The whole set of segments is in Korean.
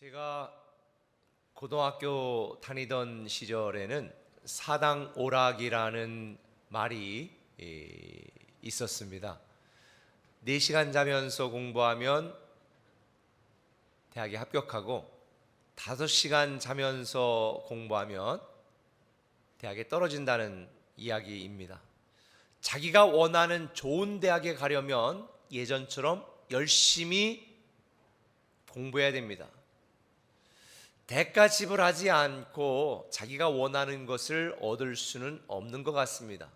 제가 고등학교 다니던 시절에는 사당 오락이라는 말이 있었습니다. 4시간 자면서 공부하면 대학에 합격하고 5시간 자면서 공부하면 대학에 떨어진다는 이야기입니다. 자기가 원하는 좋은 대학에 가려면 예전처럼 열심히 공부해야 됩니다. 대가 지불하지 않고 자기가 원하는 것을 얻을 수는 없는 것 같습니다.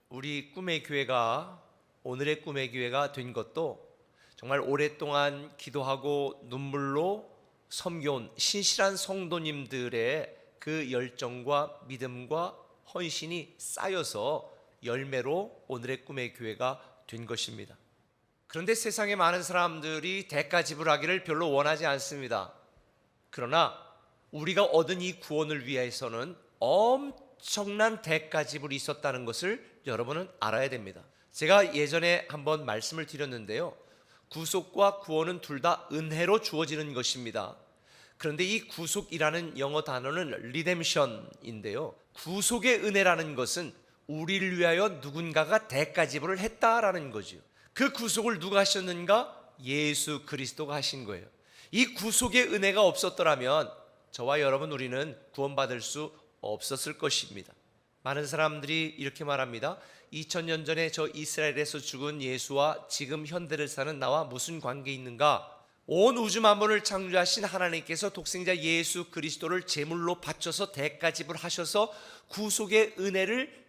우리 꿈의 교회가 오늘의 꿈의 교회가 된 것도 정말 오랫동안 기도하고 눈물로 섬겨온 신실한 성도님들의 그 열정과 믿음과 헌신이 쌓여서 열매로 오늘의 꿈의 교회가 된 것입니다. 그런데 세상에 많은 사람들이 대가 지불하기를 별로 원하지 않습니다. 그러나 우리가 얻은 이 구원을 위해서는 엄청난 대가 지불이 있었다는 것을 여러분은 알아야 됩니다. 제가 예전에 한번 말씀을 드렸는데요, 구속과 구원은 둘 다 은혜로 주어지는 것입니다. 그런데 이 구속이라는 영어 단어는 리뎀션인데요, 구속의 은혜라는 것은 우리를 위하여 누군가가 대가 지불을 했다라는 거죠. 그 구속을 누가 하셨는가? 예수 그리스도가 하신 거예요. 이 구속의 은혜가 없었더라면 저와 여러분 우리는 구원받을 수 없었을 것입니다. 많은 사람들이 이렇게 말합니다. 2000년 전에 저 이스라엘에서 죽은 예수와 지금 현대를 사는 나와 무슨 관계 있는가? 온 우주 만물을 창조하신 하나님께서 독생자 예수 그리스도를 제물로 바쳐서 대가 지불하셔서 구속의 은혜를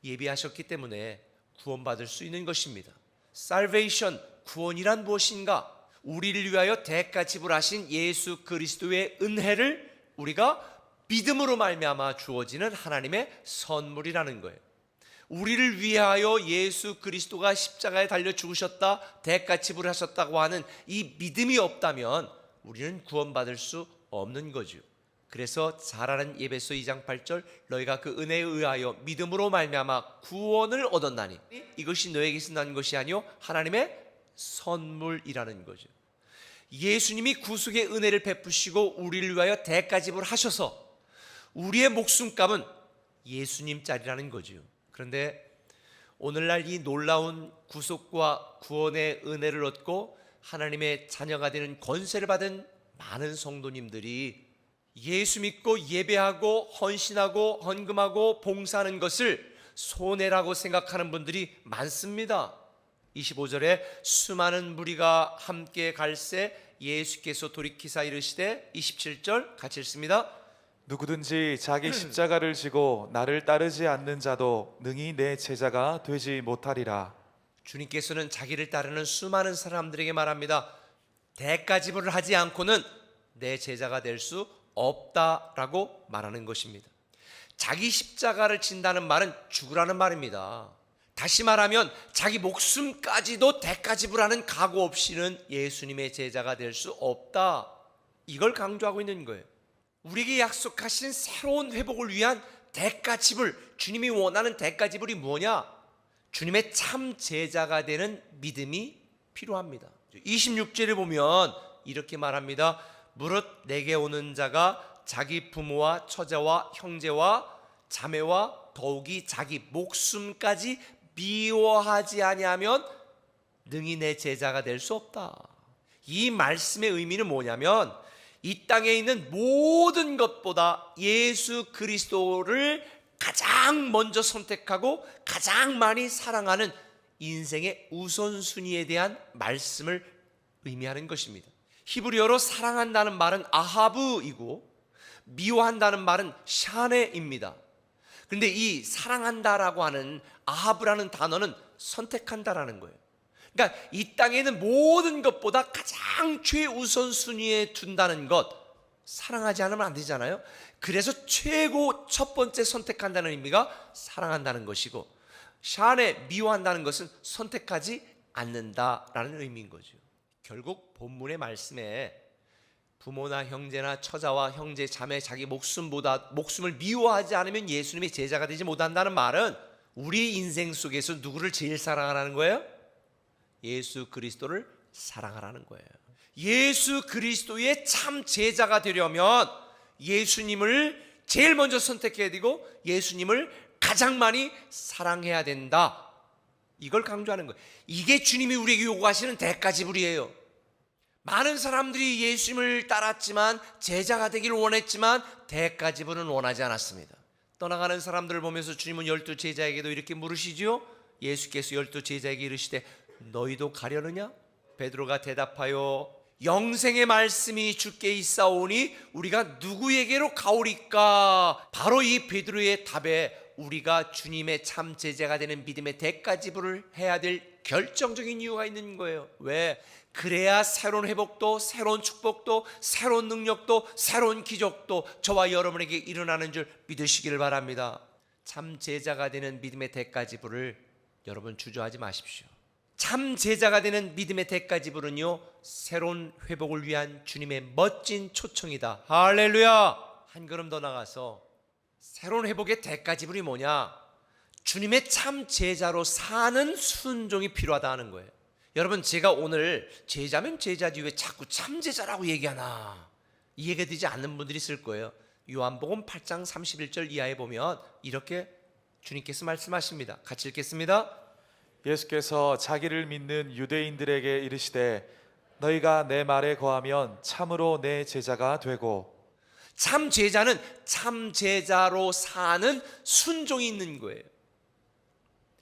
예비하셨기 때문에 구원받을 수 있는 것입니다. Salvation, 구원이란 무엇인가? 우리를 위하여 대가 지불하신 예수 그리스도의 은혜를 우리가 믿음으로 말미암아 주어지는 하나님의 선물이라는 거예요. 우리를 위하여 예수 그리스도가 십자가에 달려 죽으셨다, 대가 지불하셨다고 하는 이 믿음이 없다면 우리는 구원받을 수 없는 거죠. 그래서 잘 아는 에베소 2장 8절, 너희가 그 은혜에 의하여 믿음으로 말미암아 구원을 얻었나니 이것이 너에게서 난 것이 아니요 하나님의 선물이라는 거죠. 예수님이 구속의 은혜를 베푸시고 우리를 위하여 대가 지불하셔서 우리의 목숨값은 예수님 짤이라는 거죠. 그런데 오늘날 이 놀라운 구속과 구원의 은혜를 얻고 하나님의 자녀가 되는 권세를 받은 많은 성도님들이 예수 믿고 예배하고 헌신하고 헌금하고 봉사하는 것을 손해라고 생각하는 분들이 많습니다. 25절에 수많은 무리가 함께 갈새 예수께서 돌이키사 이르시되, 27절 같이 읽습니다. 누구든지 자기 십자가를 지고 나를 따르지 않는 자도 능히 내 제자가 되지 못하리라. 주님께서는 자기를 따르는 수많은 사람들에게 말합니다. 대가 지불을 하지 않고는 내 제자가 될 수 없다라고 말하는 것입니다. 자기 십자가를 진다는 말은 죽으라는 말입니다. 다시 말하면 자기 목숨까지도 대가 지불하는 각오 없이는 예수님의 제자가 될 수 없다, 이걸 강조하고 있는 거예요. 우리에게 약속하신 새로운 회복을 위한 대가 지불, 주님이 원하는 대가 지불이 뭐냐? 주님의 참 제자가 되는 믿음이 필요합니다. 26절에 보면 이렇게 말합니다. 무릇 내게 오는 자가 자기 부모와 처자와 형제와 자매와 더욱이 자기 목숨까지 미워하지 아니하면 능히 내 제자가 될 수 없다. 이 말씀의 의미는 뭐냐면 이 땅에 있는 모든 것보다 예수 그리스도를 가장 먼저 선택하고 가장 많이 사랑하는 인생의 우선순위에 대한 말씀을 의미하는 것입니다. 히브리어로 사랑한다는 말은 아하브이고 미워한다는 말은 샤네입니다. 그런데 이 사랑한다라고 하는 아하브라는 단어는 선택한다라는 거예요. 그러니까 이 땅에 있는 모든 것보다 가장 최우선순위에 둔다는 것, 사랑하지 않으면 안 되잖아요. 그래서 최고 첫 번째 선택한다는 의미가 사랑한다는 것이고, 샤네 미워한다는 것은 선택하지 않는다라는 의미인 거죠. 결국 본문의 말씀에 부모나 형제나 처자와 형제 자매 자기 목숨을 미워하지 않으면 예수님의 제자가 되지 못한다는 말은 우리 인생 속에서 누구를 제일 사랑하라는 거예요? 예수 그리스도를 사랑하라는 거예요. 예수 그리스도의 참 제자가 되려면 예수님을 제일 먼저 선택해야 되고 예수님을 가장 많이 사랑해야 된다. 이걸 강조하는 거예요. 이게 주님이 우리에게 요구하시는 대가지불이에요. 많은 사람들이 예수님을 따랐지만, 제자가 되기를 원했지만 대가지불은 원하지 않았습니다. 떠나가는 사람들을 보면서 주님은 12 제자에게도 이렇게 물으시죠. 예수께서 12 제자에게 이르시되 너희도 가려느냐? 베드로가 대답하여 영생의 말씀이 주께 있사오니 우리가 누구에게로 가오리까? 바로 이 베드로의 답에 우리가 주님의 참 제자가 되는 믿음의 대가지불을 해야 될 결정적인 이유가 있는 거예요. 왜? 그래야 새로운 회복도, 새로운 축복도, 새로운 능력도, 새로운 기적도 저와 여러분에게 일어나는 줄 믿으시기를 바랍니다. 참 제자가 되는 믿음의 대가지불을 여러분 주저하지 마십시오. 참 제자가 되는 믿음의 대가지불은요, 새로운 회복을 위한 주님의 멋진 초청이다. 할렐루야. 한 걸음 더 나가서 새로운 회복의 대가지불이 뭐냐? 주님의 참 제자로 사는 순종이 필요하다 하는 거예요. 여러분, 제가 오늘 제자면 제자지 왜 자꾸 참 제자라고 얘기하나, 이해가 되지 않는 분들이 있을 거예요. 요한복음 8장 31절 이하에 보면 이렇게 주님께서 말씀하십니다. 같이 읽겠습니다. 예수께서 자기를 믿는 유대인들에게 이르시되 너희가 내 말에 거하면 참으로 내 제자가 되고. 참 제자는 참 제자로 사는 순종이 있는 거예요.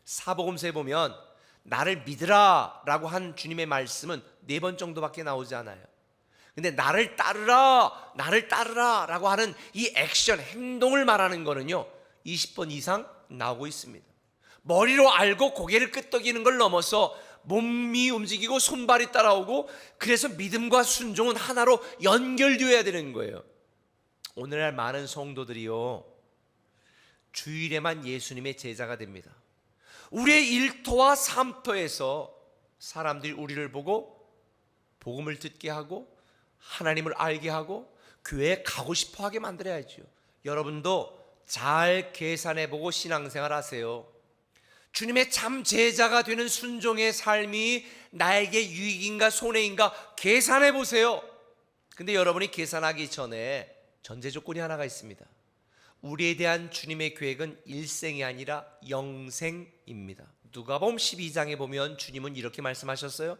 사복음서에 보면 나를 믿으라 라고 한 주님의 말씀은 4번 정도밖에 나오지 않아요. 근데 나를 따르라 라고 하는 이 액션, 행동을 말하는 거는요 20번 이상 나오고 있습니다. 머리로 알고 고개를 끄덕이는 걸 넘어서 몸이 움직이고 손발이 따라오고, 그래서 믿음과 순종은 하나로 연결되어야 되는 거예요. 오늘날 많은 성도들이요 주일에만 예수님의 제자가 됩니다. 우리의 일터와 삶터에서 사람들이 우리를 보고 복음을 듣게 하고 하나님을 알게 하고 교회에 가고 싶어 하게 만들어야죠. 여러분도 잘 계산해보고 신앙생활 하세요. 주님의 참 제자가 되는 순종의 삶이 나에게 유익인가 손해인가 계산해 보세요. 근데 여러분이 계산하기 전에 전제 조건이 하나가 있습니다. 우리에 대한 주님의 계획은 일생이 아니라 영생입니다. 누가복음 12장에 보면 주님은 이렇게 말씀하셨어요.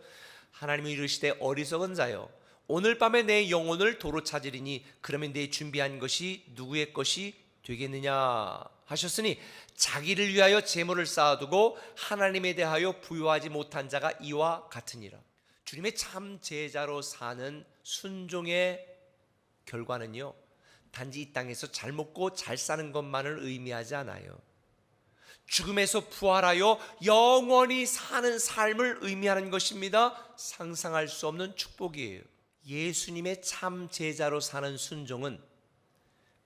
하나님이 이르시되 어리석은 자여, 오늘 밤에 내 영혼을 도로 찾으리니 그러면 내 준비한 것이 누구의 것이 되겠느냐 하셨으니 자기를 위하여 재물을 쌓아두고 하나님에 대하여 부유하지 못한 자가 이와 같으니라. 주님의 참 제자로 사는 순종의 결과는요 단지 이 땅에서 잘 먹고 잘 사는 것만을 의미하지 않아요. 죽음에서 부활하여 영원히 사는 삶을 의미하는 것입니다. 상상할 수 없는 축복이에요. 예수님의 참 제자로 사는 순종은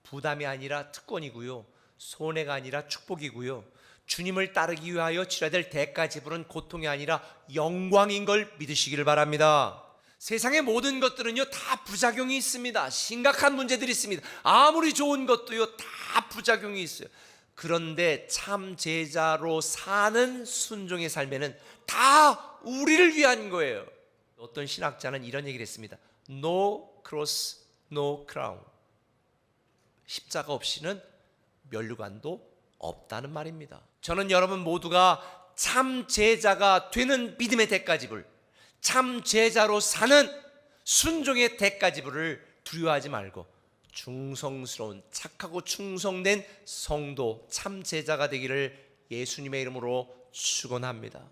부담이 아니라 특권이고요, 손해가 아니라 축복이고요, 주님을 따르기 위하여 치러야 될 대가지불은 고통이 아니라 영광인 걸 믿으시기를 바랍니다. 세상의 모든 것들은요 다 부작용이 있습니다. 심각한 문제들이 있습니다. 아무리 좋은 것도요 다 부작용이 있어요. 그런데 참 제자로 사는 순종의 삶에는 다 우리를 위한 거예요. 어떤 신학자는 이런 얘기를 했습니다. No cross, no crown. 십자가 없이는 면류관도 없다는 말입니다. 저는 여러분 모두가 참 제자가 되는 믿음의 대가지불, 참 제자로 사는 순종의 대가지불을 두려워하지 말고 충성스러운 착하고 충성된 성도 참 제자가 되기를 예수님의 이름으로 축원합니다.